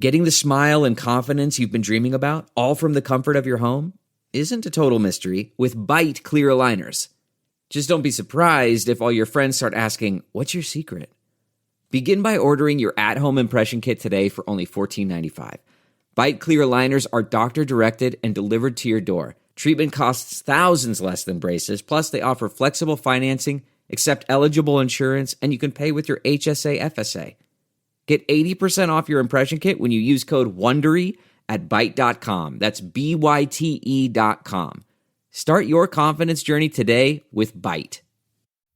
Getting the smile and confidence you've been dreaming about, all from the comfort of your home, isn't a total mystery with Byte clear aligners. Just don't be surprised if all your friends start asking, "What's your secret?" Begin by ordering your at-home impression kit today for only $14.95. Byte clear aligners are doctor-directed and delivered to your door. Treatment costs thousands less than braces, plus they offer flexible financing, accept eligible insurance, and you can pay with your HSA FSA. Get 80% off your impression kit when you use code WONDERY at Byte.com. That's BYTE.com. Start your confidence journey today with Byte.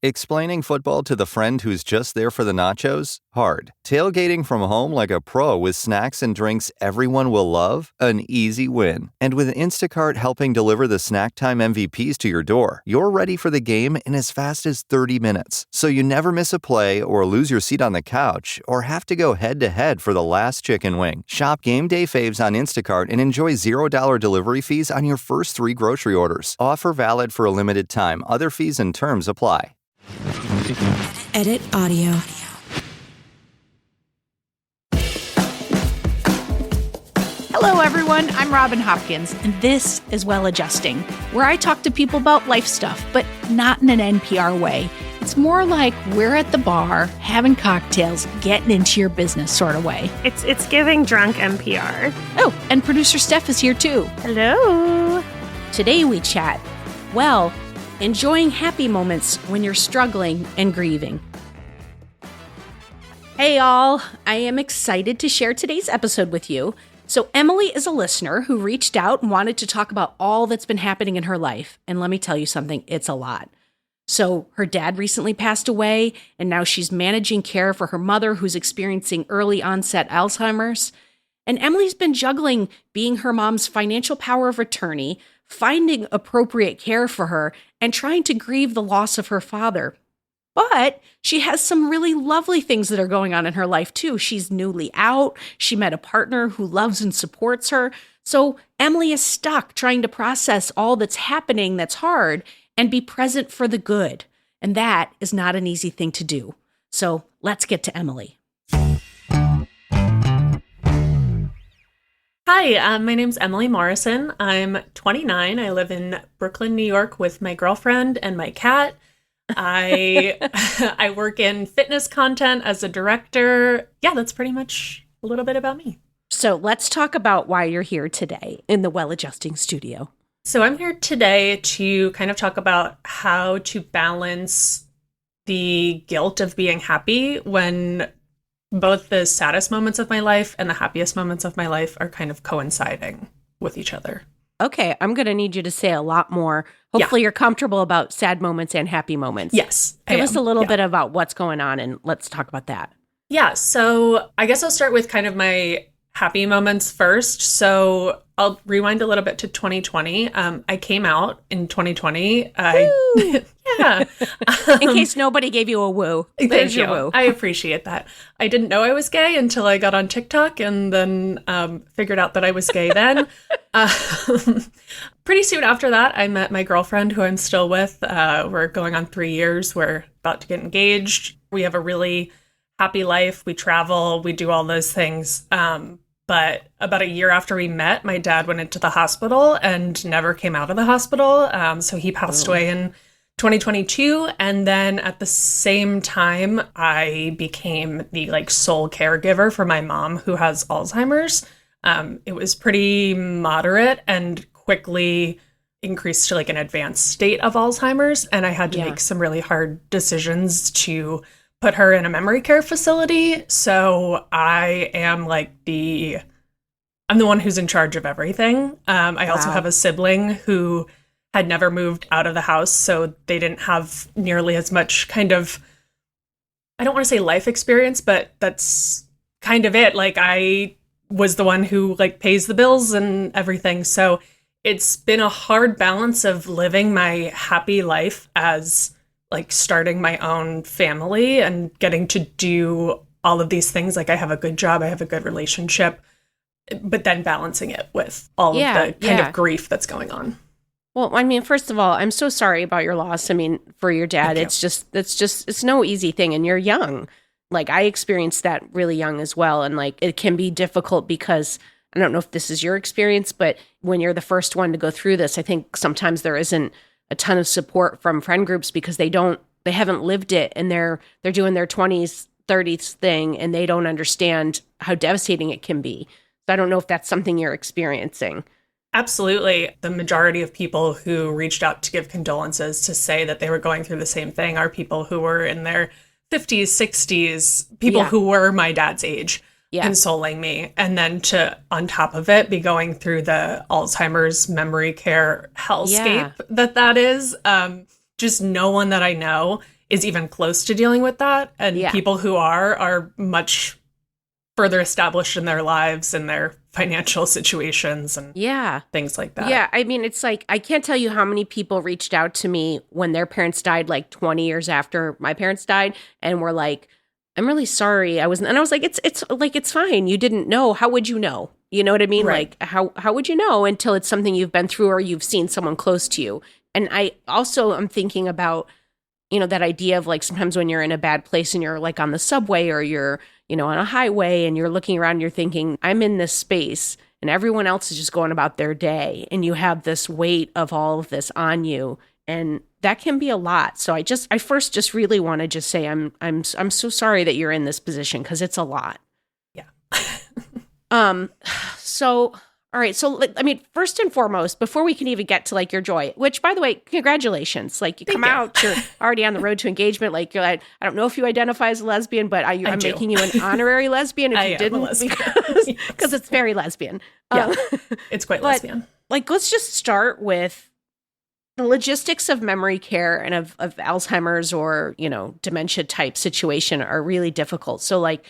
Explaining football to the friend who's just there for the nachos? Hard. Tailgating from home like a pro with snacks and drinks everyone will love? An easy win. And with Instacart helping deliver the snack time MVPs to your door, you're ready for the game in as fast as 30 minutes. So you never miss a play or lose your seat on the couch or have to go head-to-head for the last chicken wing. Shop Game Day Faves on Instacart and enjoy $0 delivery fees on your first 3 grocery orders. Offer valid for a limited time. Other fees and terms apply. Edit audio. Hello, everyone. I'm Robin Hopkins, and this is Well Adjusting, where I talk to people about life stuff, but not in an NPR way. It's more like we're at the bar, having cocktails, getting into your business sort of way. It's giving drunk NPR. Oh, and producer Steph is here too. Hello. Today we chat, well, enjoying happy moments when you're struggling and grieving. Hey y'all, I am excited to share today's episode with you. So Emily is a listener who reached out and wanted to talk about all that's been happening in her life. And let me tell you something, it's a lot. So her dad recently passed away, and now she's managing care for her mother who's experiencing early-onset Alzheimer's. And Emily's been juggling being her mom's financial power of attorney, finding appropriate care for her, and trying to grieve the loss of her father. But she has some really lovely things that are going on in her life too. She's newly out. She met a partner who loves and supports her. So Emily is stuck trying to process all that's happening that's hard and be present for the good. And that is not an easy thing to do. So let's get to Emily. Hi, my name's Emily Morrison. I'm 29. I live in Brooklyn, New York with my girlfriend and my cat. I work in fitness content as a director. Yeah, that's pretty much a little bit about me. So let's talk about why you're here today in the Well Adjusting studio. So I'm here today to kind of talk about how to balance the guilt of being happy when both the saddest moments of my life and the happiest moments of my life are kind of coinciding with each other. Okay, I'm going to need you to say a lot more. Hopefully you're comfortable about sad moments and happy moments. Yes. Give us a little bit about what's going on, and let's talk about that. Yeah, so I guess I'll start with kind of my happy moments first. So I'll rewind a little bit to 2020. I came out in 2020. Yeah. In case nobody gave you a woo. There's your woo. I appreciate that. I didn't know I was gay until I got on TikTok and then figured out that I was gay then. Pretty soon after that, I met my girlfriend, who I'm still with. We're going on 3 years. We're about to get engaged. We have a really happy life. We travel. We do all those things. But about a year after we met, my dad went into the hospital and never came out of the hospital. So he passed away in 2022. And then at the same time, I became the sole caregiver for my mom, who has Alzheimer's. It was pretty moderate and quickly increased to an advanced state of Alzheimer's. And I had to make some really hard decisions to put her in a memory care facility. So I am I'm the one who's in charge of everything. I also have a sibling who had never moved out of the house, so they didn't have nearly as much kind of, I don't want to say life experience, but that's kind of it. I was the one who pays the bills and everything. So it's been a hard balance of living my happy life as starting my own family and getting to do all of these things. I have a good job, I have a good relationship, but then balancing it with all of the kind of grief that's going on. Well, I mean, first of all, I'm so sorry about your loss. I mean, for your dad, it's no easy thing, and you're young. Like I experienced that really young as well. And like it can be difficult because I don't know if this is your experience, but when you're the first one to go through this, I think sometimes there isn't a ton of support from friend groups because they haven't lived it and they're doing their 20s, 30s thing and they don't understand how devastating it can be. So I don't know if that's something you're experiencing. Absolutely. The majority of people who reached out to give condolences to say that they were going through the same thing are people who were in their 50s, 60s, people who were my dad's age. Consoling me. And then to, on top of it, be going through the Alzheimer's memory care hellscape that is. Just no one that I know is even close to dealing with that. And people who are much further established in their lives and their financial situations and things like that. Yeah. I mean, it's like, I can't tell you how many people reached out to me when their parents died, like 20 years after my parents died, and were like, I'm really sorry. I was like, it's fine. You didn't know. How would you know? You know what I mean? Right. Like, how would you know until it's something you've been through or you've seen someone close to you? And I also am thinking about, that idea of like sometimes when you're in a bad place and you're like on the subway or you're, on a highway and you're looking around and you're thinking, I'm in this space and everyone else is just going about their day. And you have this weight of all of this on you. And that can be a lot. So I first just really want to just say I'm so sorry that you're in this position because it's a lot. Yeah. So all right. So I mean, first and foremost, before we can even get to like your joy, which by the way, congratulations! Like you come out, you're already on the road to engagement. Like you're like, I don't know if you identify as a lesbian, but I'm making you an honorary lesbian if you didn't, because it's very lesbian. Yeah, it's quite lesbian. Like, let's just start with the logistics of memory care and of Alzheimer's or, dementia type situation are really difficult. So like,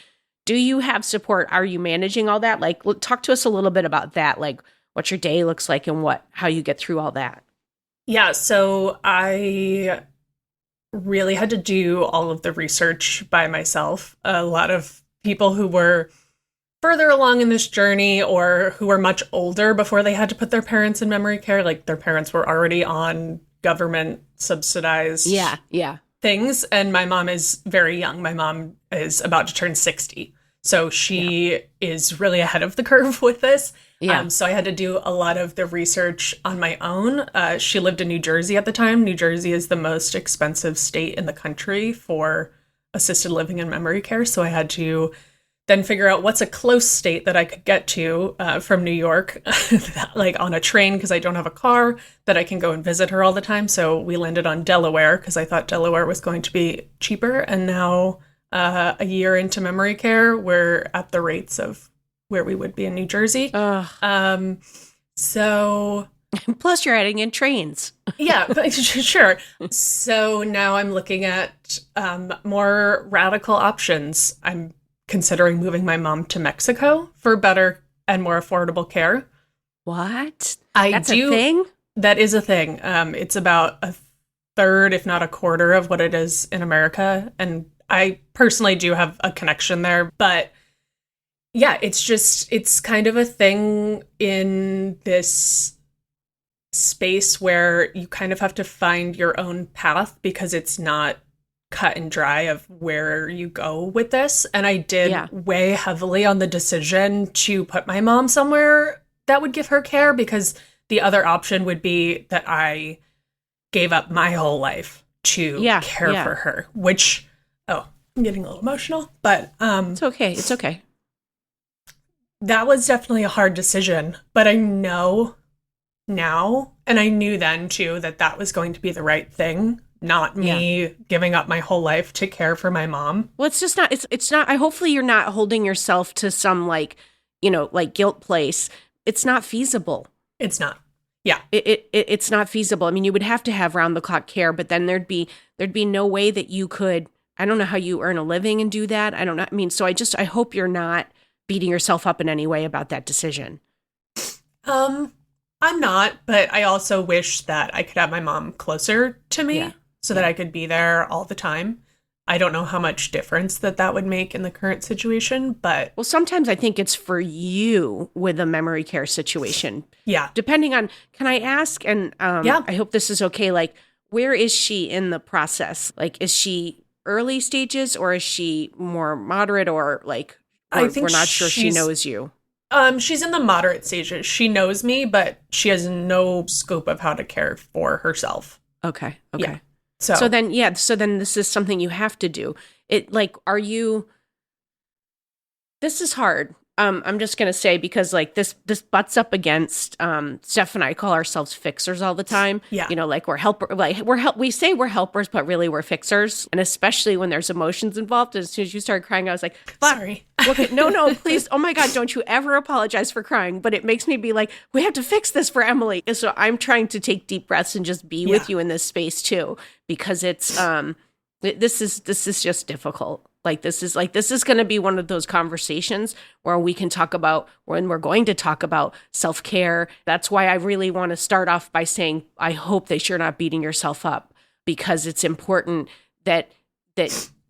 do you have support? Are you managing all that? Like, talk to us a little bit about that, like what your day looks like and how you get through all that. Yeah. So I really had to do all of the research by myself. A lot of people who were further along in this journey or who were much older before they had to put their parents in memory care, like their parents were already on government subsidized things. And my mom is very young. My mom is about to turn 60. So she is really ahead of the curve with this. So I had to do a lot of the research on my own. She lived in New Jersey at the time. New Jersey is the most expensive state in the country for assisted living and memory care. So I had to then figure out what's a close state that I could get to from New York, like on a train, because I don't have a car, that I can go and visit her all the time. So we landed on Delaware because I thought Delaware was going to be cheaper. And now a year into memory care, we're at the rates of where we would be in New Jersey. So plus you're adding in trains. Yeah, but sure. So now I'm looking at more radical options. I'm considering moving my mom to Mexico for better and more affordable care. What? That's a thing? That is a thing. It's about a third, if not a quarter, of what it is in America. And I personally do have a connection there. But yeah, it's kind of a thing in this space where you kind of have to find your own path because it's not cut and dry of where you go with this. And I did weigh heavily on the decision to put my mom somewhere that would give her care, because the other option would be that I gave up my whole life to care for her, which, I'm getting a little emotional, but it's okay. That was definitely a hard decision, but I know now, and I knew then too, that was going to be the right thing. Not me giving up my whole life to care for my mom. Well, it's just not, it's not, hopefully you're not holding yourself to some like guilt place. It's not feasible. It's not. Yeah. It's not feasible. I mean, you would have to have round the clock care, but then there'd be no way that you could, I don't know how you earn a living and do that. I don't know. I mean, so I hope you're not beating yourself up in any way about that decision. I'm not, but I also wish that I could have my mom closer to me so that I could be there all the time. I don't know how much difference that would make in the current situation, but... Well, sometimes I think it's for you with a memory care situation. Yeah. Depending on, can I ask, and I hope this is okay, like, where is she in the process? Like, is she early stages, or is she more moderate, or like, I think we're not sure she knows you? She's in the moderate stages. She knows me, but she has no scope of how to care for herself. Okay. Yeah. So then this is something you have to do. This is hard. I'm just going to say, because like this butts up against, Steph and I call ourselves fixers all the time. Yeah. You know, like we say we're helpers, but really we're fixers. And especially when there's emotions involved. As soon as you started crying, I was like, sorry. Okay, no, please. Oh my God, don't you ever apologize for crying. But it makes me be like, we have to fix this for Emily. And so I'm trying to take deep breaths and just be with you in this space too, because it's, this is just difficult. This is going to be one of those conversations where we can talk about, when we're going to talk about self-care. That's why I really want to start off by saying, I hope that you're not beating yourself up, because it's important that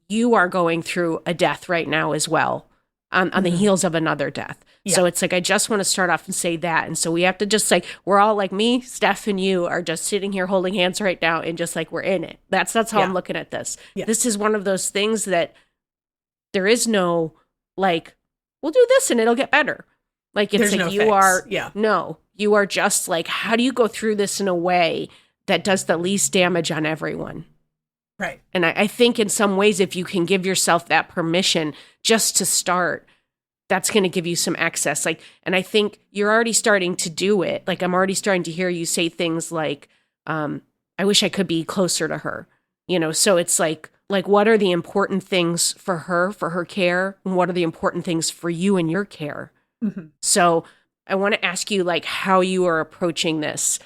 you are going through a death right now as well, on the heels of another death. Yeah. So it's like, I just want to start off and say that. And so we have to just like, we're all like, me, Steph, and you are just sitting here holding hands right now, and just like, we're in it. That's how I'm looking at this. Yeah. This is one of those things that there is no, like, we'll do this and it'll get better. Like, it's there's like, you are just like, how do you go through this in a way that does the least damage on everyone? Right. And I think in some ways, if you can give yourself that permission just to start, that's going to give you some access. Like, and I think you're already starting to do it. Like, I'm already starting to hear you say things like, I wish I could be closer to her, you know? So it's like, what are the important things for her care? And what are the important things for you and your care? Mm-hmm. So I want to ask you, like, how you are approaching this.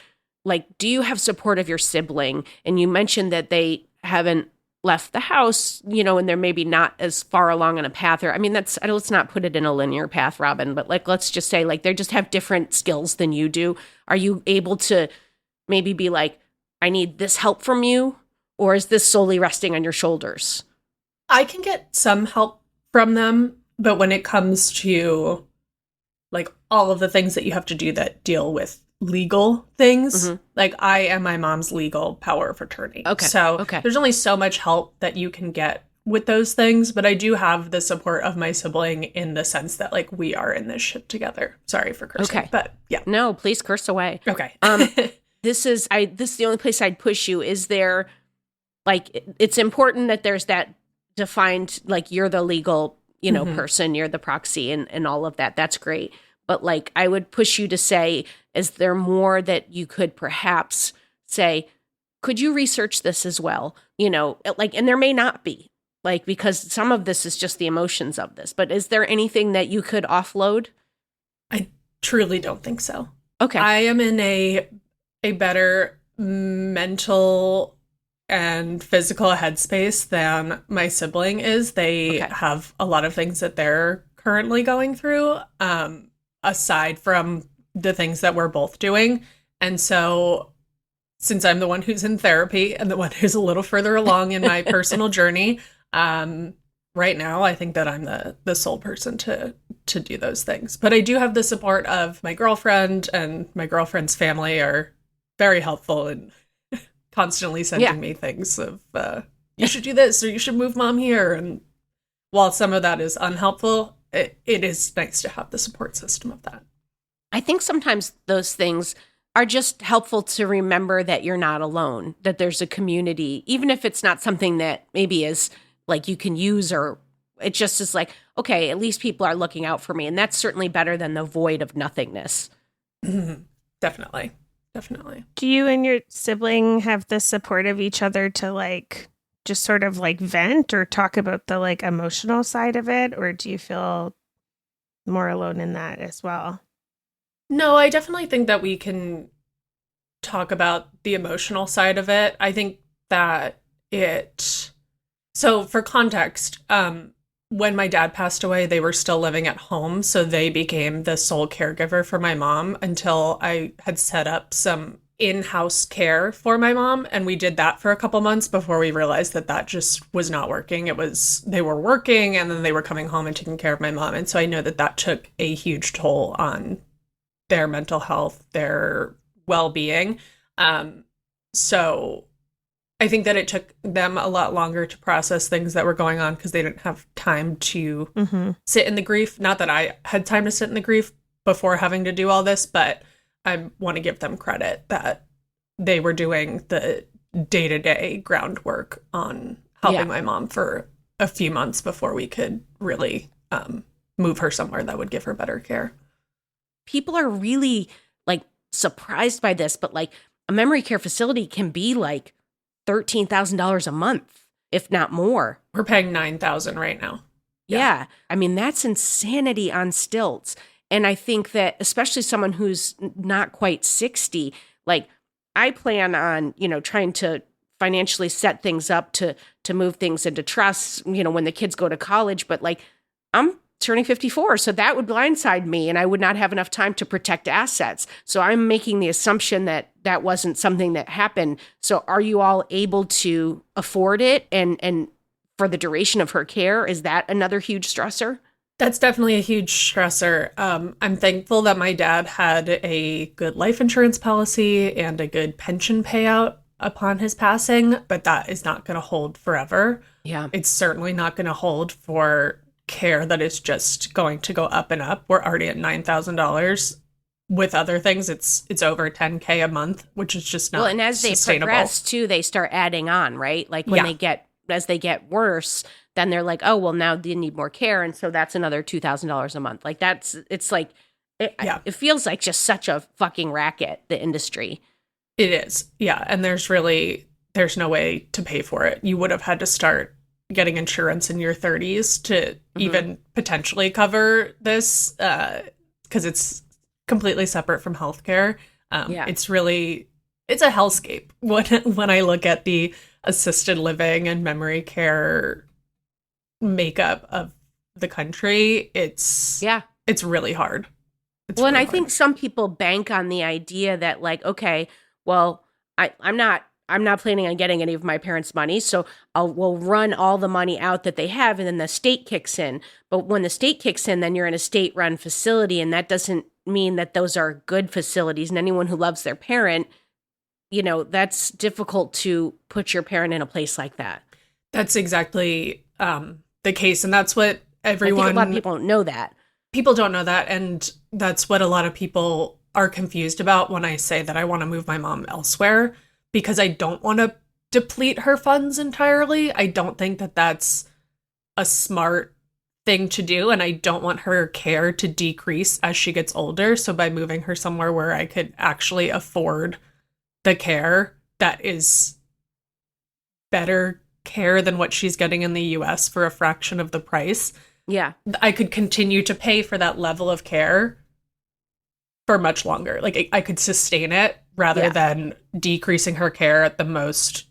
Like, do you have support of your sibling? And you mentioned that they haven't left the house, you know, and they're maybe not as far along on a path, or, I mean, let's not put it in a linear path, Robin, but like, let's just say like, they just have different skills than you do. Are you able to maybe be like, I need this help from you? Or is this solely resting on your shoulders? I can get some help from them, but when it comes to like all of the things that you have to do that deal with legal things, like I am my mom's legal power of attorney. Okay. So there's only so much help that you can get with those things, but I do have the support of my sibling in the sense that like we are in this shit together. Sorry for cursing. Okay. But yeah. No, please curse away. Okay. This is the only place I'd push you. Is there, like, it's important that there's that defined, like, you're the legal, you know, person, you're the proxy and all of that. That's great. But like, I would push you to say, is there more that you could perhaps say, could you research this as well? You know, like, and there may not be, like, because some of this is just the emotions of this, but is there anything that you could offload? I truly don't think so. Okay. I am in a better mental and physical headspace than my sibling is. They have a lot of things that they're currently going through, aside from the things that we're both doing. And so since I'm the one who's in therapy and the one who's a little further along in my personal journey, right now, I think that I'm the sole person to do those things. But I do have the support of my girlfriend, and my girlfriend's family are very helpful and constantly sending me things of, you should do this, or you should move mom here. And while some of that is unhelpful, it is nice to have the support system of that. I think sometimes those things are just helpful to remember that you're not alone, that there's a community, even if it's not something that maybe is like you can use, or it just is like, okay, at least people are looking out for me. And that's certainly better than the void of nothingness. Mm-hmm. Definitely. Do you and your sibling have the support of each other to like just sort of like vent or talk about the like emotional side of it? Or do you feel more alone in that as well? No, I definitely think that we can talk about the emotional side of it. I think that so for context, when my dad passed away, they were still living at home. So they became the sole caregiver for my mom until I had set up some in-house care for my mom. And we did that for a couple months before we realized that just was not working. They were working and then they were coming home and taking care of my mom. And so I know that took a huge toll on their mental health, their well-being. So I think that it took them a lot longer to process things that were going on because they didn't have time to sit in the grief. Not that I had time to sit in the grief before having to do all this, but I want to give them credit that they were doing the day-to-day groundwork on helping my mom for a few months before we could really move her somewhere that would give her better care. People are really like surprised by this, but like a memory care facility can be like $13,000 a month, if not more. We're paying $9,000 right now. Yeah. I mean, that's insanity on stilts. And I think that especially someone who's not quite 60, like I plan on, trying to financially set things up to move things into trusts, when the kids go to college. But like I'm turning 54, so that would blindside me and I would not have enough time to protect assets. So I'm making the assumption that that wasn't something that happened. So are you all able to afford it? And for the duration of her care, is that another huge stressor? That's definitely a huge stressor. I'm thankful that my dad had a good life insurance policy and a good pension payout upon his passing, but that is not going to hold forever. Yeah. It's certainly not going to hold for care that is just going to go up and up. We're already at $9,000. With other things, it's over $10K a month, which is just not and as they progress too, they start adding on, right? Like when as they get worse, then they're like, oh, well, now they need more care. And so that's another $2,000 a month. Like it feels like just such a fucking racket, the industry. It is. Yeah. And there's no way to pay for it. You would have had to start getting insurance in your 30s to even potentially cover this because it's completely separate from healthcare. It's a hellscape when I look at the assisted living and memory care makeup of the country. It's really hard. And I think some people bank on the idea that like, okay, well, I'm not planning on getting any of my parents' money, so we'll run all the money out that they have, and then the state kicks in. But when the state kicks in, then you're in a state-run facility, and that doesn't mean that those are good facilities. And anyone who loves their parent, that's difficult to put your parent in a place like that. That's exactly the case, and that's what everyone. I think a lot of people don't know that. People don't know that, and that's what a lot of people are confused about when I say that I want to move my mom elsewhere, because I don't want to deplete her funds entirely. I don't think that that's a smart thing to do, and I don't want her care to decrease as she gets older. So by moving her somewhere where I could actually afford the care that is better care than what she's getting in the US for a fraction of the price. Yeah. I could continue to pay for that level of care for much longer. Like I could sustain it rather than decreasing her care at the most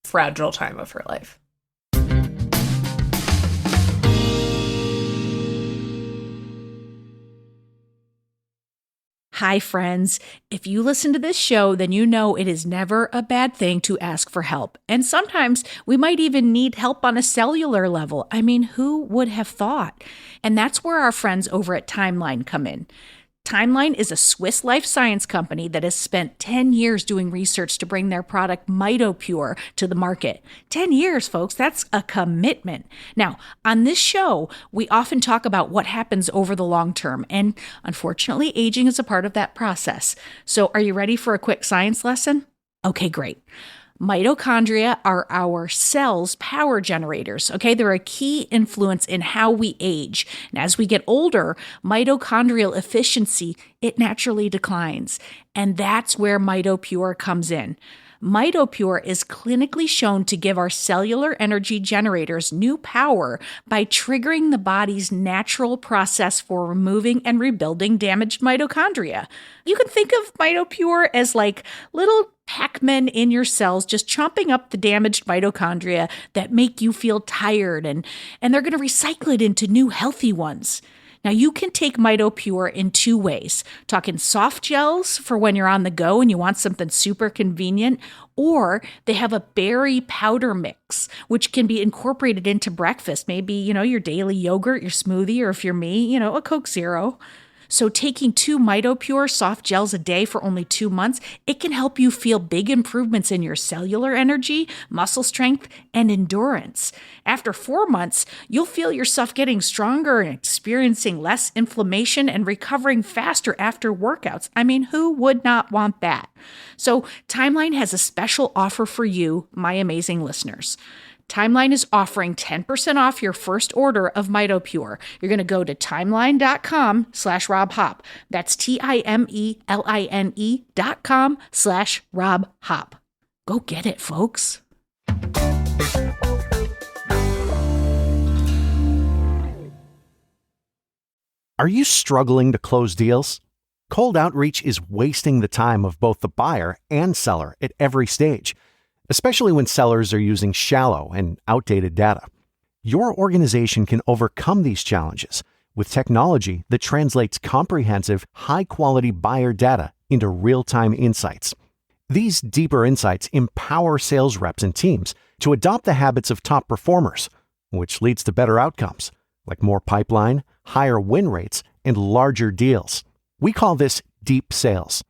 fragile time of her life. Hi, friends. If you listen to this show, then you know it is never a bad thing to ask for help. And sometimes we might even need help on a cellular level. I mean, who would have thought? And that's where our friends over at Timeline come in. Timeline is a Swiss life science company that has spent 10 years doing research to bring their product MitoPure to the market. 10 years, folks, that's a commitment. Now, on this show, we often talk about what happens over the long term, and unfortunately, aging is a part of that process. So are you ready for a quick science lesson? Okay, great. Mitochondria are our cells' power generators, okay? They're a key influence in how we age. And as we get older, mitochondrial efficiency, it naturally declines. And that's where MitoPure comes in. MitoPure is clinically shown to give our cellular energy generators new power by triggering the body's natural process for removing and rebuilding damaged mitochondria. You can think of MitoPure as like little Pac-Men in your cells just chomping up the damaged mitochondria that make you feel tired, and they're going to recycle it into new healthy ones. Now, you can take MitoPure in two ways. Talking soft gels for when you're on the go and you want something super convenient, or they have a berry powder mix, which can be incorporated into breakfast. Maybe, your daily yogurt, your smoothie, or if you're me, a Coke Zero. So taking 2 MitoPure soft gels a day for only 2 months, it can help you feel big improvements in your cellular energy, muscle strength, and endurance. After 4 months, you'll feel yourself getting stronger and experiencing less inflammation and recovering faster after workouts. I mean, who would not want that? So Timeline has a special offer for you, my amazing listeners. Timeline is offering 10% off your first order of MitoPure. You're going to go to timeline.com/RobHop. That's TIMELINE.com/RobHop. Go get it, folks. Are you struggling to close deals? Cold outreach is wasting the time of both the buyer and seller at every stage, especially when sellers are using shallow and outdated data. Your organization can overcome these challenges with technology that translates comprehensive, high-quality buyer data into real-time insights. These deeper insights empower sales reps and teams to adopt the habits of top performers, which leads to better outcomes, like more pipeline, higher win rates, and larger deals. We call this deep sales.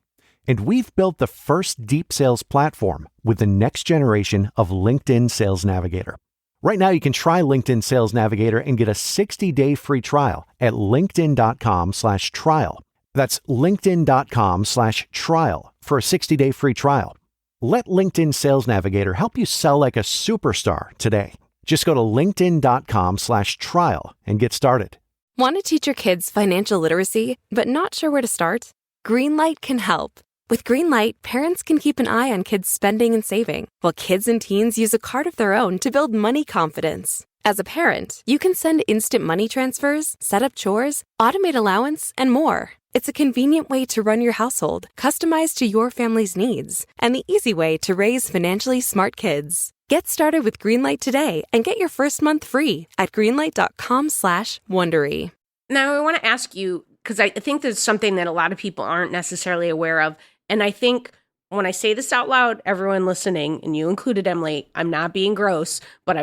And we've built the first deep sales platform with the next generation of LinkedIn Sales Navigator. Right now, you can try LinkedIn Sales Navigator and get a 60-day free trial at linkedin.com/trial. That's linkedin.com/trial for a 60-day free trial. Let LinkedIn Sales Navigator help you sell like a superstar today. Just go to linkedin.com/trial and get started. Want to teach your kids financial literacy, but not sure where to start? Greenlight can help. With Greenlight, parents can keep an eye on kids' spending and saving, while kids and teens use a card of their own to build money confidence. As a parent, you can send instant money transfers, set up chores, automate allowance, and more. It's a convenient way to run your household, customized to your family's needs, and the easy way to raise financially smart kids. Get started with Greenlight today and get your first month free at greenlight.com/Wondery. Now, I want to ask you, because I think there's something that a lot of people aren't necessarily aware of. And I think when I say this out loud, everyone listening, and you included, Emily, I'm not being gross, but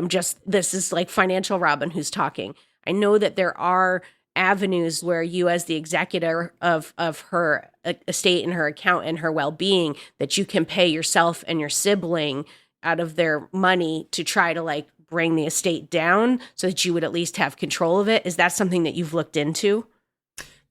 this is like Financial Robin who's talking. I know that there are avenues where you, as the executor of her estate and her account and her well-being, that you can pay yourself and your sibling out of their money to try to like bring the estate down so that you would at least have control of it. Is that something that you've looked into?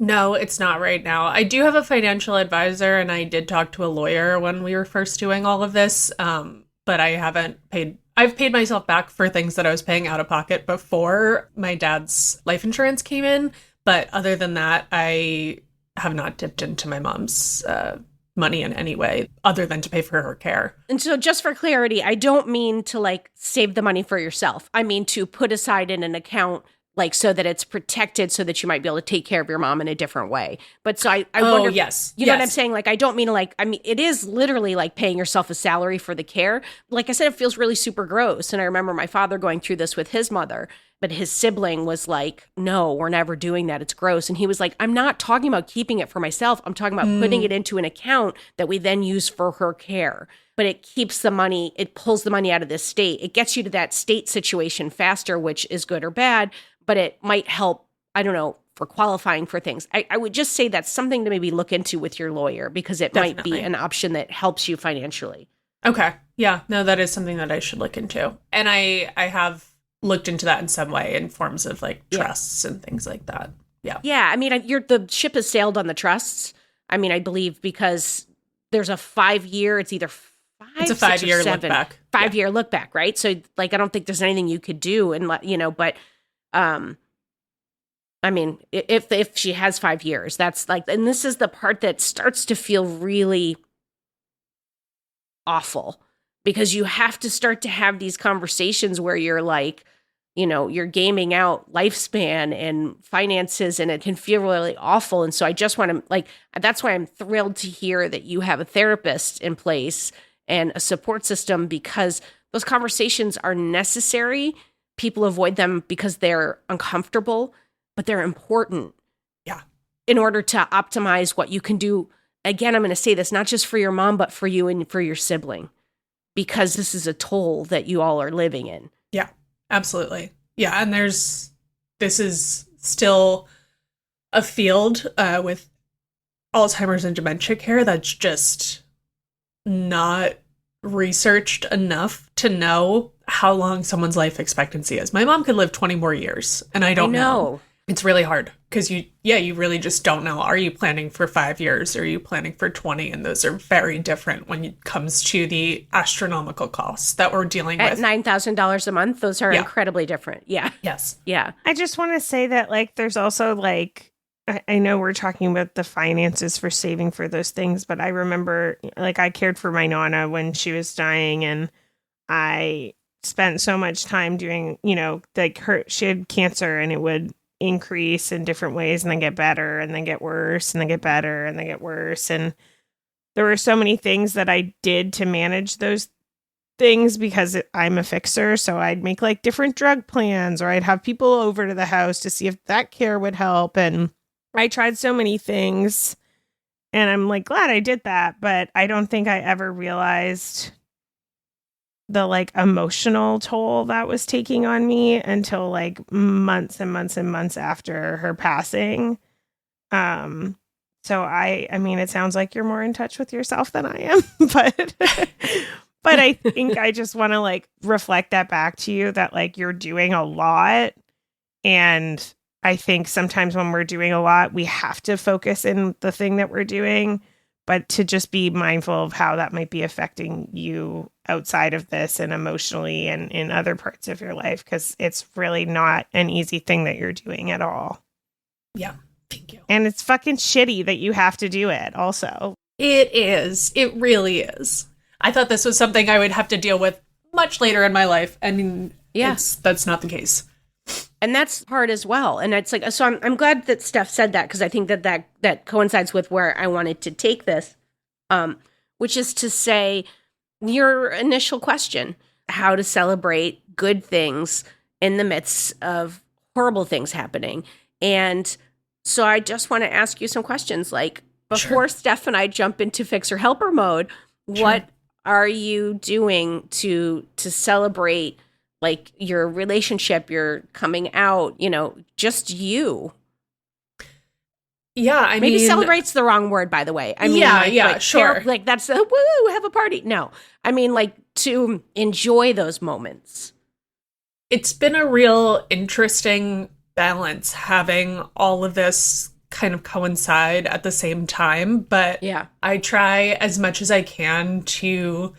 No, it's not right now. I do have a financial advisor, and I did talk to a lawyer when we were first doing all of this, but I haven't paid. I've paid myself back for things that I was paying out of pocket before my dad's life insurance came in. But other than that, I have not dipped into my mom's money in any way other than to pay for her care. And so just for clarity, I don't mean to like save the money for yourself. I mean to put aside in an account like so that it's protected so that you might be able to take care of your mom in a different way. But so I wonder, yes. You know what I'm saying? Like, I don't mean to like, I mean, it is literally like paying yourself a salary for the care. Like I said, it feels really super gross. And I remember my father going through this with his mother, but his sibling was like, no, we're never doing that. It's gross. And he was like, I'm not talking about keeping it for myself. I'm talking about putting it into an account that we then use for her care. But it keeps the money, it pulls the money out of the state. It gets you to that state situation faster, which is good or bad, but it might help, I don't know, for qualifying for things. I would just say that's something to maybe look into with your lawyer because it might be an option that helps you financially. Okay. Yeah. No, that is something that I should look into. And I have looked into that in some way in forms of like trusts and things like that. Yeah. Yeah. I mean, the ship has sailed on the trusts. I mean, I believe because there's a 5-year, it's either it's a 5-year look back. 5-year look back, right? So like, I don't think there's anything you could do and but I mean, if she has 5 years, that's like, and this is the part that starts to feel really awful because you have to start to have these conversations where you're like, you're gaming out lifespan and finances, and it can feel really awful. And so I just want to that's why I'm thrilled to hear that you have a therapist in place and a support system, because those conversations are necessary. People avoid them because they're uncomfortable, but they're important. Yeah. In order to optimize what you can do. Again, I'm going to say this, not just for your mom, but for you and for your sibling, because this is a toll that you all are living in. Yeah, absolutely. Yeah. And this is still a field with Alzheimer's and dementia care that's just not researched enough to know how long someone's life expectancy is. My mom could live 20 more years, and I don't know. It's really hard because you really just don't know. Are you planning for 5 years? Or are you planning for 20? And those are very different when it comes to the astronomical costs that we're dealing At with. $9,000 a month, those are incredibly different. Yeah. Yes. Yeah. I just want to say that, like, there's also, like, I know we're talking about the finances for saving for those things, but I remember, like, I cared for my Nana when she was dying, and I spent so much time doing, like, she had cancer, and it would increase in different ways and then get better and then get worse and then get better and then get worse. And there were so many things that I did to manage those things because I'm a fixer. So I'd make like different drug plans, or I'd have people over to the house to see if that care would help. And I tried so many things, and I'm like glad I did that. But I don't think I ever realized the like emotional toll that was taking on me until like months and months and months after her passing. So I mean, it sounds like you're more in touch with yourself than I am, but I think I just want to like reflect that back to you that like you're doing a lot. And I think sometimes when we're doing a lot, we have to focus in the thing that we're doing, but to just be mindful of how that might be affecting you outside of this and emotionally and in other parts of your life, because it's really not an easy thing that you're doing at all. Yeah, thank you. And it's fucking shitty that you have to do it also. It is. It really is. I thought this was something I would have to deal with much later in my life. I mean, that's not the case. And that's hard as well. And it's like, so I'm glad that Steph said that, because I think that coincides with where I wanted to take this, which is to say your initial question, how to celebrate good things in the midst of horrible things happening. And so I just want to ask you some questions, like before Steph and I jump into fixer helper mode, what are you doing to celebrate like your relationship, your coming out, just you? Yeah, I mean... Maybe celebrate's the wrong word, by the way. I mean, sure. Like, that's, woo, have a party. No. I mean, like, to enjoy those moments. It's been a real interesting balance having all of this kind of coincide at the same time. But I try as much as I can to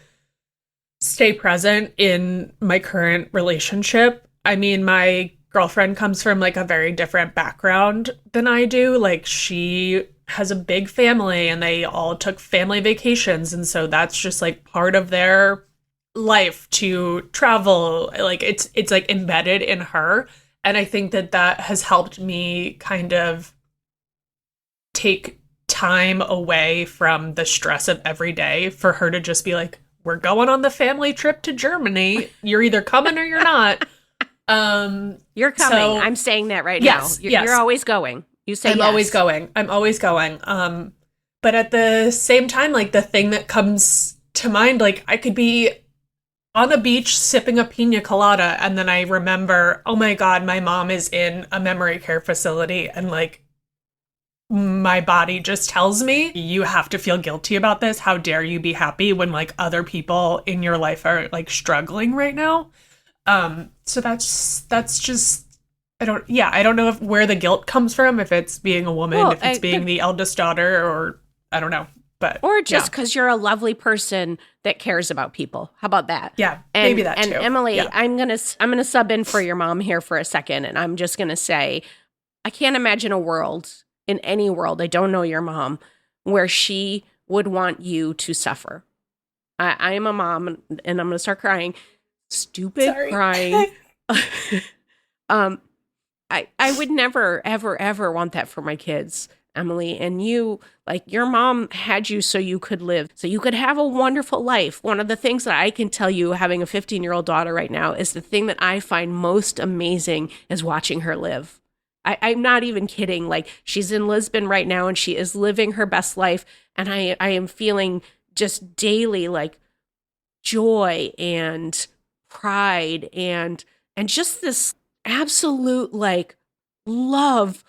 stay present in my current relationship. I mean, my girlfriend comes from like a very different background than I do. Like, she has a big family and they all took family vacations. And so that's just like part of their life to travel. Like it's like embedded in her. And I think that has helped me kind of take time away from the stress of every day for her to just be like, we're going on the family trip to Germany. You're either coming or you're not. You're coming. So, I'm saying that right now. You're always going. You say I'm always going. I'm always going. But at the same time, like the thing that comes to mind, like I could be on a beach sipping a pina colada, and then I remember, oh my God, my mom is in a memory care facility, and like my body just tells me, you have to feel guilty about this. How dare you be happy when like other people in your life are like struggling right now. So that's just, I don't know where the guilt comes from, if it's being a woman, if it's being the eldest daughter, or I don't know, but. Or just because you're a lovely person that cares about people. How about that? Yeah, maybe that too. And Emily, I'm going to sub in for your mom here for a second. And I'm just going to say, I can't imagine a world, in any world, I don't know your mom, where she would want you to suffer. I am a mom, and I'm going to start crying. Stupid crying. I would never, ever, ever want that for my kids, Emily. And you, like, your mom had you so you could live, so you could have a wonderful life. One of the things that I can tell you, having a 15-year-old daughter right now, is the thing that I find most amazing is watching her live. I'm not even kidding. Like, she's in Lisbon right now, and she is living her best life. And I am feeling just daily, like, joy and pride and just this absolute like love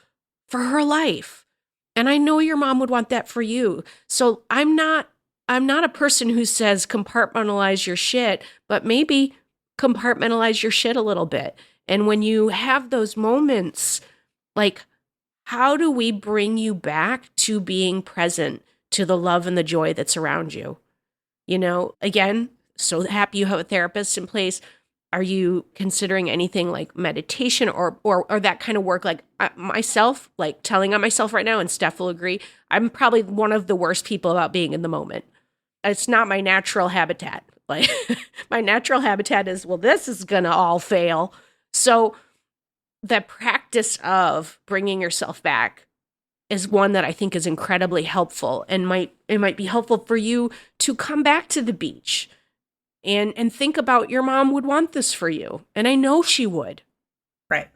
for her life. And I know your mom would want that for you. So I'm not a person who says compartmentalize your shit, but maybe compartmentalize your shit a little bit. And when you have those moments, like, how do we bring you back to being present to the love and the joy that's around you? You know, again, so happy you have a therapist in place. Are you considering anything like meditation or that kind of work? Like myself, like telling on myself right now, and Steph will agree, I'm probably one of the worst people about being in the moment. It's not my natural habitat. Like my natural habitat is, well, this is going to all fail. So the practice of bringing yourself back is one that I think is incredibly helpful, and it might be helpful for you to come back to the beach and think about your mom would want this for you. And I know she would. Right.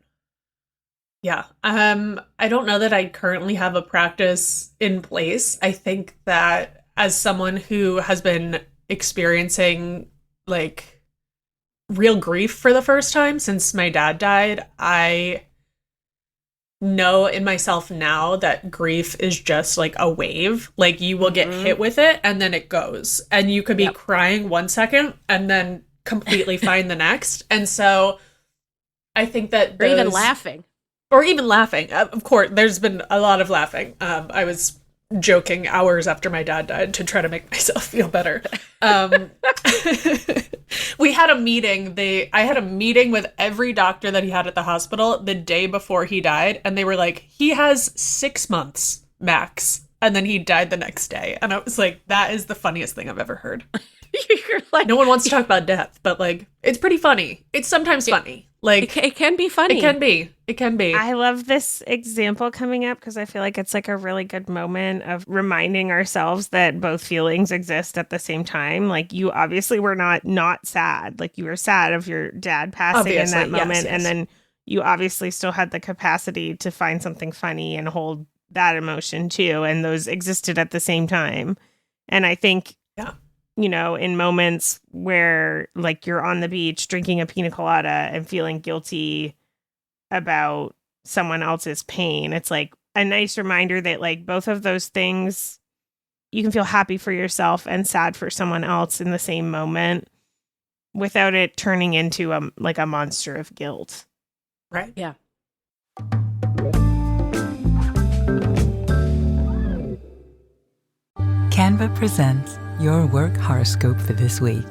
Yeah. I don't know that I currently have a practice in place. I think that as someone who has been experiencing like real grief for the first time since my dad died, I know in myself now that grief is just like a wave. Like you will get hit with it and then it goes. And you could be crying 1 second and then completely fine the next. And so I think that Or even laughing. Of course, there's been a lot of laughing. I was joking hours after my dad died to try to make myself feel better. We had a meeting. I had a meeting with every doctor that he had at the hospital the day before he died. And they were like, he has 6 months max. And then he died the next day. And I was like, that is the funniest thing I've ever heard. You're like, no one wants to talk about death, but like, it's pretty funny. It's sometimes funny. Like it can be funny. It can be. I love this example coming up because I feel like it's like a really good moment of reminding ourselves that both feelings exist at the same time. Like you obviously were not sad. Like you were sad of your dad passing in that moment. Yes. And then you obviously still had the capacity to find something funny and hold that emotion too. And those existed at the same time. And I think, you know, in moments where like you're on the beach drinking a pina colada and feeling guilty about someone else's pain, it's like a nice reminder that like both of those things, you can feel happy for yourself and sad for someone else in the same moment without it turning into a monster of guilt. Right. Yeah. Canva presents your work horoscope for this week.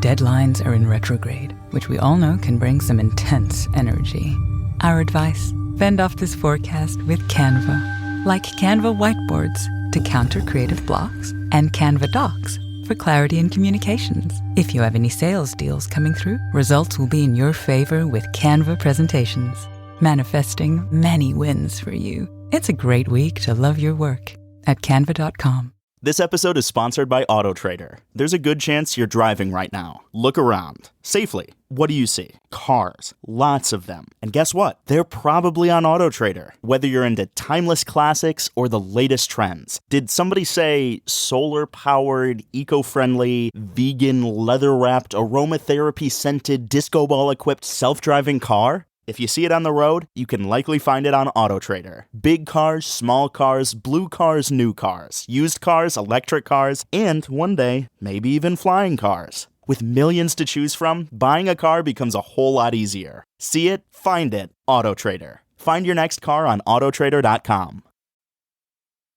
Deadlines are in retrograde, which we all know can bring some intense energy. Our advice: fend off this forecast with Canva. Like Canva whiteboards to counter creative blocks, and Canva docs for clarity in communications. If you have any sales deals coming through, results will be in your favor with Canva presentations, manifesting many wins for you. It's a great week to love your work at canva.com. This episode is sponsored by AutoTrader. There's a good chance you're driving right now. Look around. Safely. What do you see? Cars. Lots of them. And guess what? They're probably on AutoTrader. Whether you're into timeless classics or the latest trends. Did somebody say solar-powered, eco-friendly, vegan, leather-wrapped, aromatherapy-scented, disco ball-equipped, self-driving car? If you see it on the road, you can likely find it on AutoTrader. Big cars, small cars, blue cars, new cars, used cars, electric cars, and one day, maybe even flying cars. With millions to choose from, buying a car becomes a whole lot easier. See it, find it, AutoTrader. Find your next car on autotrader.com.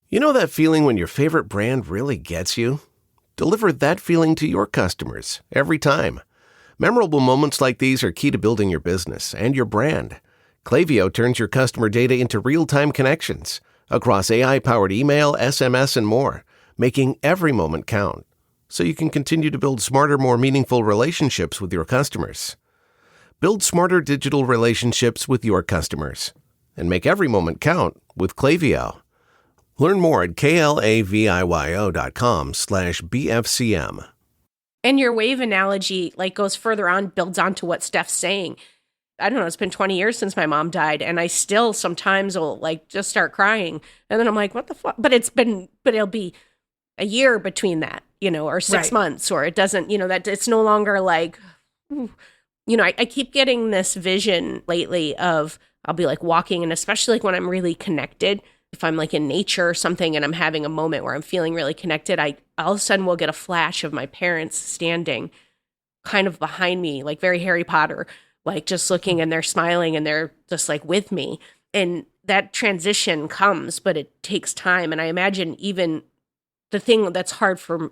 You know that feeling when your favorite brand really gets you? Deliver that feeling to your customers every time. Memorable moments like these are key to building your business and your brand. Klaviyo turns your customer data into real-time connections across AI-powered email, SMS, and more, making every moment count, so you can continue to build smarter, more meaningful relationships with your customers. Build smarter digital relationships with your customers and make every moment count with Klaviyo. Learn more at klaviyo.com/BFCM. And your wave analogy like goes further on, builds onto what Steph's saying. I don't know, it's been 20 years since my mom died, and I still sometimes will like just start crying. And then I'm like, what the fuck? But it'll be a year between that, you know, or 6 months, or it doesn't, you know, that it's no longer like, you know, I keep getting this vision lately of I'll be like walking, and especially like when I'm really connected, if I'm like in nature or something and I'm having a moment where I'm feeling really connected, I all of a sudden will get a flash of my parents standing kind of behind me, like very Harry Potter, like just looking, and they're smiling and they're just like with me. And that transition comes, but it takes time. And I imagine even the thing that's hard for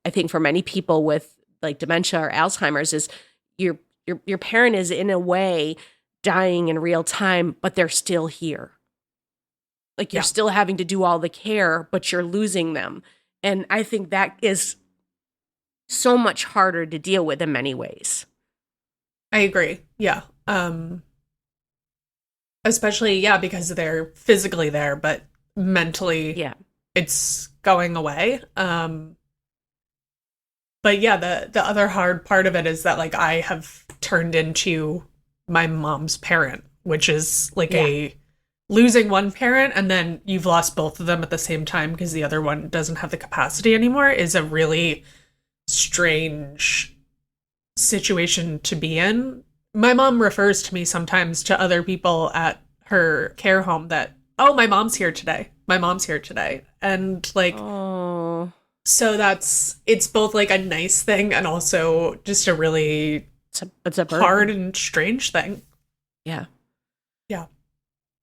I think for many people with like dementia or Alzheimer's is your parent is in a way dying in real time, but they're still here. Like you're still having to do all the care, but you're losing them. And I think that is so much harder to deal with in many ways. I agree. Yeah. Especially, because they're physically there, but mentally it's going away. But yeah, the other hard part of it is that like I have turned into my mom's parent, which is like a losing one parent and then you've lost both of them at the same time because the other one doesn't have the capacity anymore is a really strange situation to be in. My mom refers to me sometimes to other people at her care home that, oh, my mom's here today. My mom's here today. And like, so it's both like a nice thing and also just a really it's a hard and strange thing. Yeah. Yeah.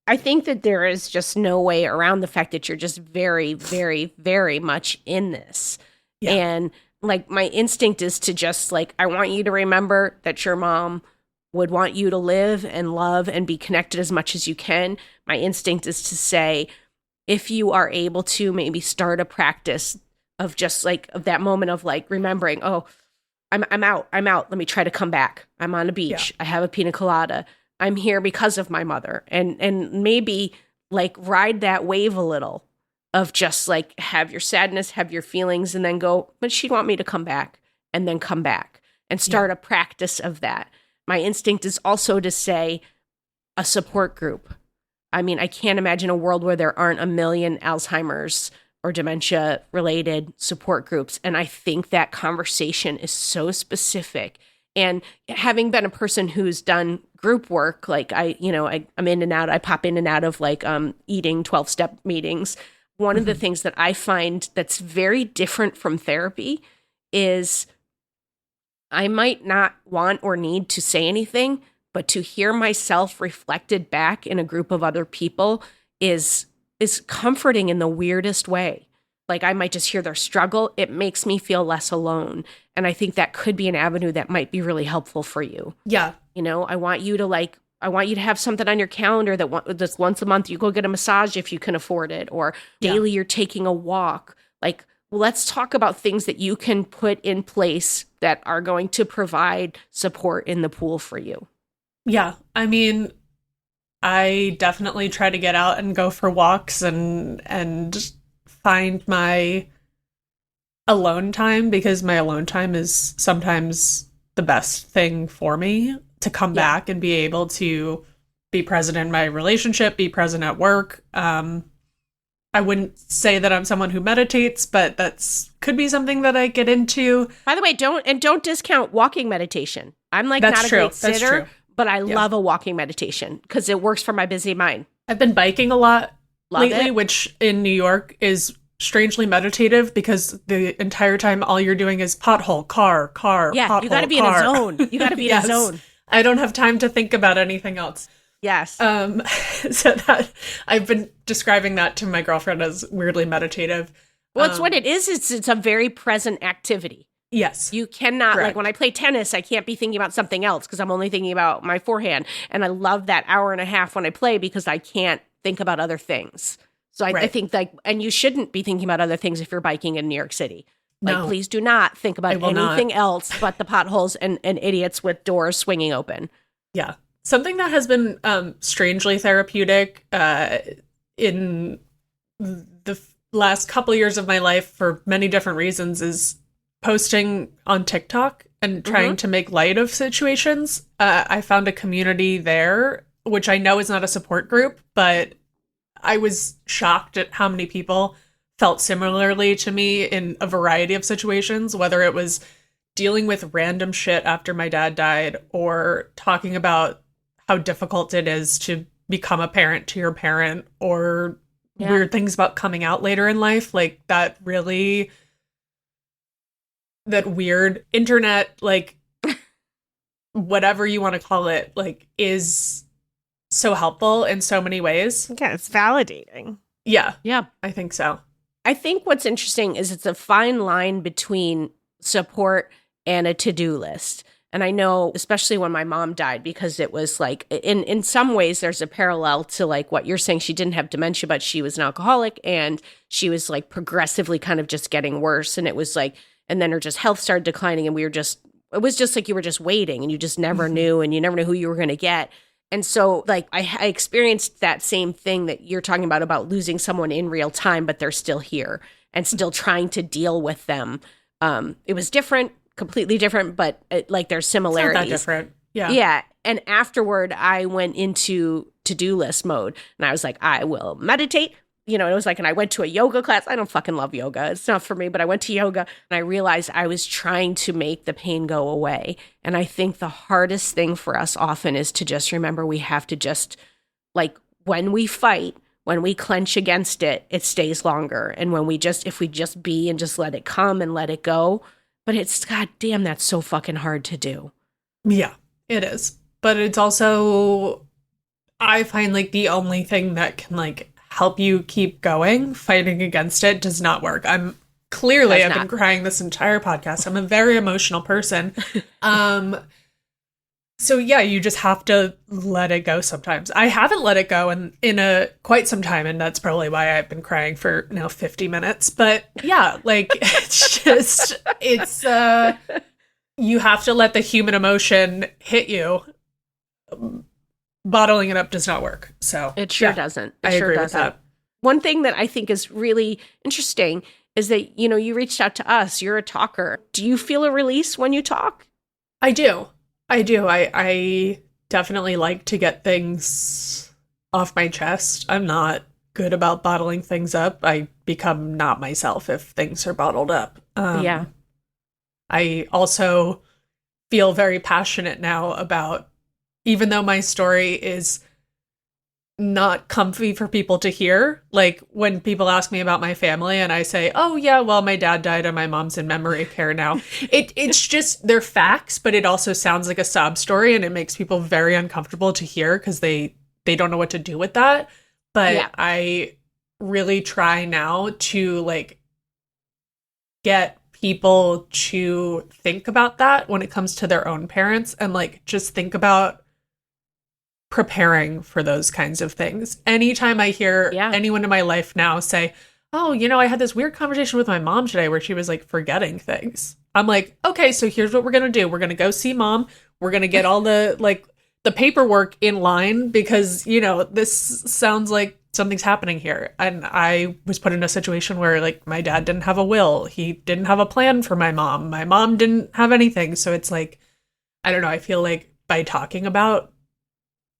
I think that there is just no way around the fact that you're just very, very, very much in this. Yeah. And like my instinct is to just like, I want you to remember that your mom would want you to live and love and be connected as much as you can. My instinct is to say, if you are able to maybe start a practice of just like of that moment of like remembering, oh, I'm out. Let me try to come back. I'm on a beach. I have a pina colada. I'm here because of my mother. And maybe like ride that wave a little of just like have your sadness, have your feelings, and then go, but she'd want me to come back, and then come back and start a practice of that. My instinct is also to say a support group. I mean, I can't imagine a world where there aren't a million Alzheimer's or dementia related support groups. And I think that conversation is so specific. And having been a person who's done group work, like I'm in and out, I pop in and out of like eating 12-step meetings. One of the things that I find that's very different from therapy is I might not want or need to say anything, but to hear myself reflected back in a group of other people is comforting in the weirdest way. Like I might just hear their struggle. It makes me feel less alone. And I think that could be an avenue that might be really helpful for you. Yeah. You know, I want you to have something on your calendar that's once a month you go get a massage if you can afford it, or daily you're taking a walk. Like, let's talk about things that you can put in place that are going to provide support in the pool for you. Yeah. I mean, I definitely try to get out and go for walks and find my alone time, because my alone time is sometimes the best thing for me to come back and be able to be present in my relationship, be present at work. I wouldn't say that I'm someone who meditates, but could be something that I get into. By the way, don't discount walking meditation. I'm like That's not true. a great That's sitter, true. but I love a walking meditation because it works for my busy mind. I've been biking a lot lately, it. which in New York is strangely meditative because the entire time all you're doing is pothole, car, pothole, you got to be in a zone. You got to be in a zone. I don't have time to think about anything else. Yes. So that I've been describing that to my girlfriend as weirdly meditative. Well, it's what it is. It's a very present activity. Yes. You cannot, Correct. like when I play tennis, I can't be thinking about something else because I'm only thinking about my forehand. And I love that hour and a half when I play because I can't think about other things. So I think like, and you shouldn't be thinking about other things if you're biking in New York City. Like, No. please do not think about anything else but the potholes and idiots with doors swinging open. Yeah. Something that has been strangely therapeutic in the last couple years of my life for many different reasons is posting on TikTok and trying to make light of situations. I found a community there, which I know is not a support group, but I was shocked at how many people felt similarly to me in a variety of situations, whether it was dealing with random shit after my dad died or talking about how difficult it is to become a parent to your parent, or weird things about coming out later in life. Like that weird internet, like whatever you want to call it, like is so helpful in so many ways. Yeah, it's validating. Yeah. Yeah. I think so. I think what's interesting is it's a fine line between support and a to-do list. And I know, especially when my mom died, because it was like, in some ways, there's a parallel to like what you're saying. She didn't have dementia, but she was an alcoholic, and she was like progressively kind of just getting worse. And it was like, and then her just health started declining, and it was just like you were just waiting, and you just never knew, and you never knew who you were going to get. And so like I experienced that same thing that you're talking about losing someone in real time, but they're still here and still trying to deal with them. It was different, completely different, but like there's similarities. It's not that different. Yeah. Yeah. And afterward, I went into to-do list mode, and I was like, I will meditate. You know, it was like, and I went to a yoga class. I don't fucking love yoga. It's not for me, but I went to yoga, and I realized I was trying to make the pain go away. And I think the hardest thing for us often is to just remember we have to just, like, when we fight, when we clench against it, it stays longer. And when if we just be and just let it come and let it go. But it's, goddamn, that's so fucking hard to do. Yeah, it is. But it's also, I find like the only thing that can like help you keep going, fighting against it, does not work. I've been crying this entire podcast. I'm a very emotional person. So yeah, you just have to let it go sometimes. I haven't let it go in quite some time, and that's probably why I've been crying for 50 minutes. But yeah, like it's you have to let the human emotion hit you. Bottling it up does not work. So it sure doesn't. I agree with that. One thing that I think is really interesting is that, you reached out to us. You're a talker. Do you feel a release when you talk? I do. I definitely like to get things off my chest. I'm not good about bottling things up. I become not myself if things are bottled up. Yeah. I also feel very passionate now about, even though my story is not comfy for people to hear, like when people ask me about my family and I say, oh yeah, well, my dad died and my mom's in memory care now. It's just, they're facts, but it also sounds like a sob story, and it makes people very uncomfortable to hear because they don't know what to do with that. But yeah. I really try now to like get people to think about that when it comes to their own parents, and like just think about preparing for those kinds of things. Anytime I hear anyone in my life now say, oh, I had this weird conversation with my mom today where she was like forgetting things, I'm like, okay, so here's what we're going to do. We're going to go see mom. We're going to get all the paperwork in line, because, this sounds like something's happening here. And I was put in a situation where like my dad didn't have a will. He didn't have a plan for my mom. My mom didn't have anything. So it's like, I don't know. I feel like by talking about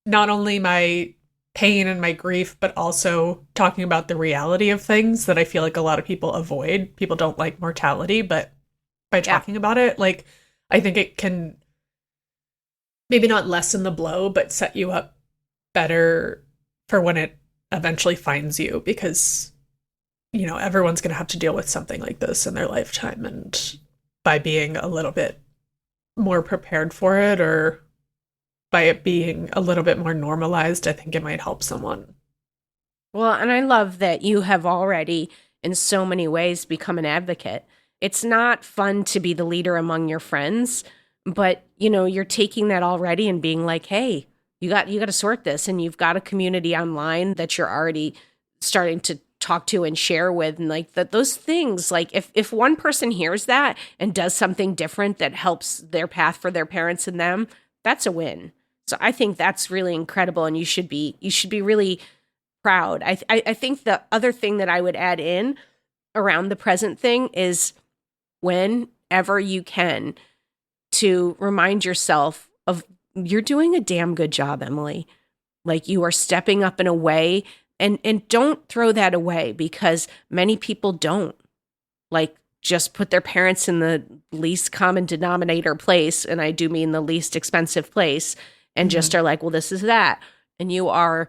not only my pain and my grief, but also talking about the reality of things that I feel like a lot of people avoid. People don't like mortality, but by talking about it, like, I think it can maybe not lessen the blow, but set you up better for when it eventually finds you, because, everyone's going to have to deal with something like this in their lifetime. And by being a little bit more prepared for it, or by it being a little bit more normalized, I think it might help someone. Well, and I love that you have already, in so many ways, become an advocate. It's not fun to be the leader among your friends, but, you're taking that already and being like, hey, you got to sort this. And you've got a community online that you're already starting to talk to and share with. And like those things, like if one person hears that and does something different that helps their path for their parents and them, that's a win. So I think that's really incredible, and you should be really proud. I think the other thing that I would add in around the present thing is, whenever you can, to remind yourself of, you're doing a damn good job, Emily. Like, you are stepping up in a way, and don't throw that away, because many people don't. Like, just put their parents in the least common denominator place, and I do mean the least expensive place, and just are like, well, this is that. And you're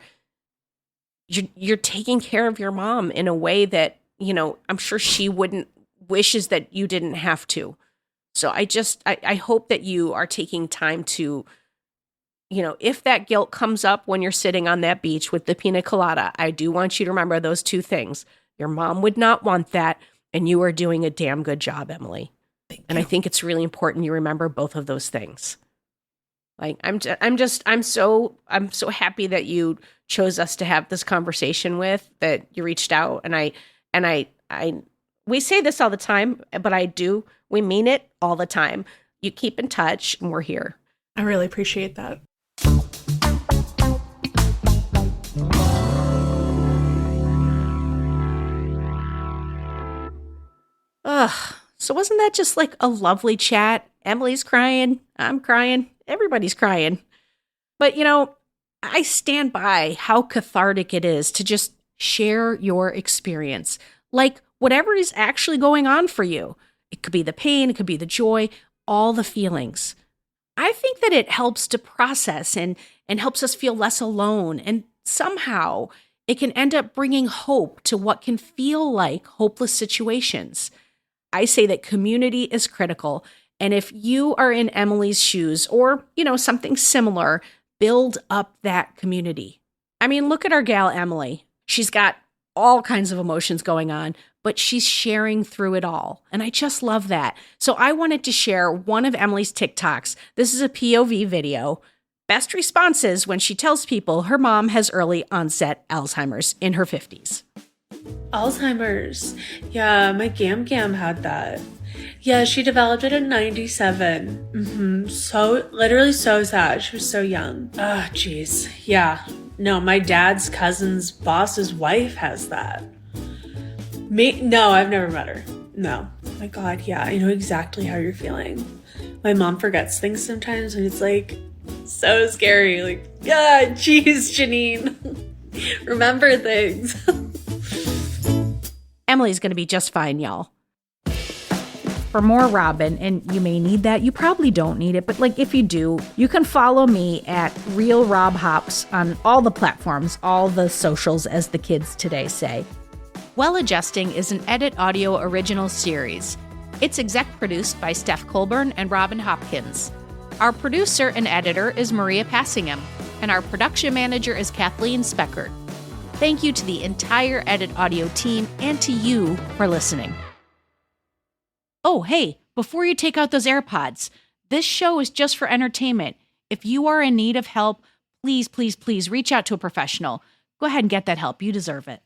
taking care of your mom in a way that, I'm sure she wishes that you didn't have to. So I hope that you are taking time to, if that guilt comes up when you're sitting on that beach with the pina colada, I do want you to remember those two things. Your mom would not want that, and you are doing a damn good job, Emily. And I think it's really important you remember both of those things. Like I'm so happy that you chose us to have this conversation with, that you reached out, and we say this all the time, but we mean it all the time. You keep in touch, and we're here. I really appreciate that. So wasn't that just like a lovely chat? Emily's crying. I'm crying. Everybody's crying. But, I stand by how cathartic it is to just share your experience. Like whatever is actually going on for you. It could be the pain, it could be the joy, all the feelings. I think that it helps to process and helps us feel less alone. And somehow it can end up bringing hope to what can feel like hopeless situations. I say that community is critical. And if you are in Emily's shoes or, something similar, build up that community. I mean, look at our gal, Emily. She's got all kinds of emotions going on, but she's sharing through it all. And I just love that. So I wanted to share one of Emily's TikToks. This is a POV video. Best responses when she tells people her mom has early onset Alzheimer's in her 50s. Alzheimer's. Yeah, my Gam had that. Yeah, she developed it in 97. So, literally so sad. She was so young. Oh, jeez. Yeah. No, my dad's cousin's boss's wife has that. No, I've never met her. No. My God, yeah, I know exactly how you're feeling. My mom forgets things sometimes, and it's like so scary. Like, yeah, jeez, Janine. Remember things. Emily's going to be just fine, y'all. For more Robin, and you may need that, you probably don't need it, but if you do, you can follow me at Real Rob Hops on all the platforms, all the socials, as the kids today say. Well Adjusting is an Edit Audio original series. It's exec produced by Steph Colburn and Robin Hopkins. Our producer and editor is Maria Passingham, and our production manager is Kathleen Speckert. Thank you to the entire Edit Audio team and to you for listening. Oh, hey, before you take out those AirPods, this show is just for entertainment. If you are in need of help, please, please, please reach out to a professional. Go ahead and get that help. You deserve it.